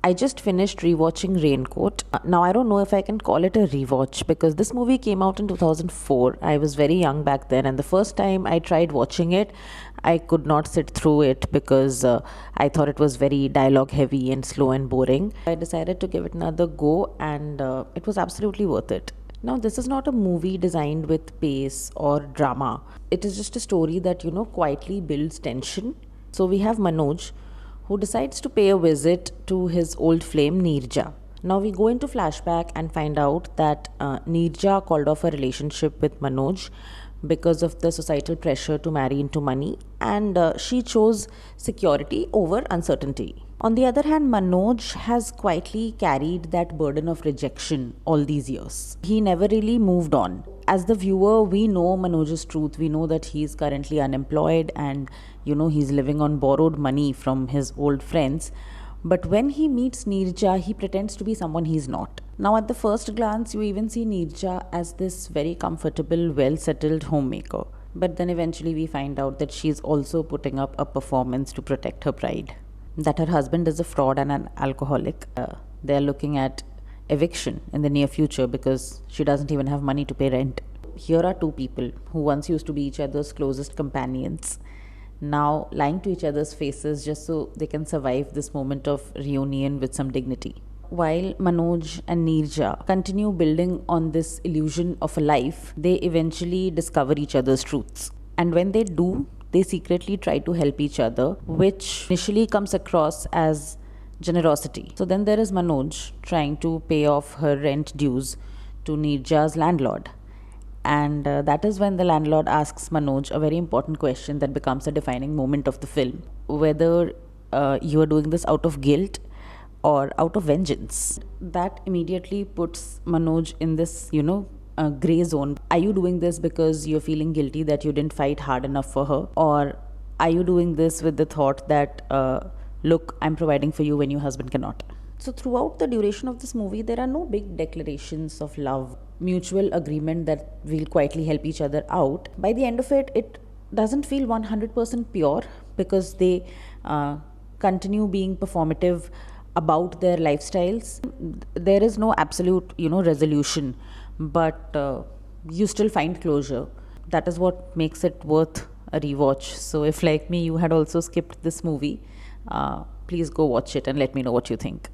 I just finished rewatching Raincoat. Now, I don't know if I can call it a rewatch because this movie came out in 2004. I was very young back then, and the first time I tried watching it, I could not sit through it because I thought it was very dialogue heavy and slow and boring. I decided to give it another go, and it was absolutely worth it. Now, this is not a movie designed with pace or drama. It is just a story that, quietly builds tension. So, we have Manoj, who decides to pay a visit to his old flame Neerja. Now we go into flashback and find out that Neerja called off a relationship with Manoj because of the societal pressure to marry into money, and she chose security over uncertainty. On the other hand, Manoj has quietly carried that burden of rejection all these years. He never really moved on. As the viewer, we know Manoj's truth. We know that he is currently unemployed and he's living on borrowed money from his old friends. But when he meets Neerja, he pretends to be someone he's not. Now, at the first glance, you even see Neerja as this very comfortable, well settled homemaker. But then eventually, we find out that she's also putting up a performance to protect her pride. That her husband is a fraud and an alcoholic. They're looking at eviction in the near future because she doesn't even have money to pay rent. Here are two people who once used to be each other's closest companions, now lying to each other's faces just so they can survive this moment of reunion with some dignity. While Manoj and Neerja continue building on this illusion of a life, they eventually discover each other's truths. And when they do, they secretly try to help each other, which initially comes across as generosity. So then there is Manoj trying to pay off her rent dues to Neerja's landlord. And that is when the landlord asks Manoj a very important question that becomes a defining moment of the film: whether you are doing this out of guilt or out of vengeance. That immediately puts Manoj in this, gray zone. Are you doing this because you're feeling guilty that you didn't fight hard enough for her? Or are you doing this with the thought that, look, I'm providing for you when your husband cannot? So, throughout the duration of this movie, there are no big declarations of love, mutual agreement that we'll quietly help each other out. By the end of it, it doesn't feel 100% pure because they continue being performative about their lifestyles. There is no absolute, resolution, but you still find closure. That is what makes it worth a rewatch. So, if like me, you had also skipped this movie, please go watch it and let me know what you think.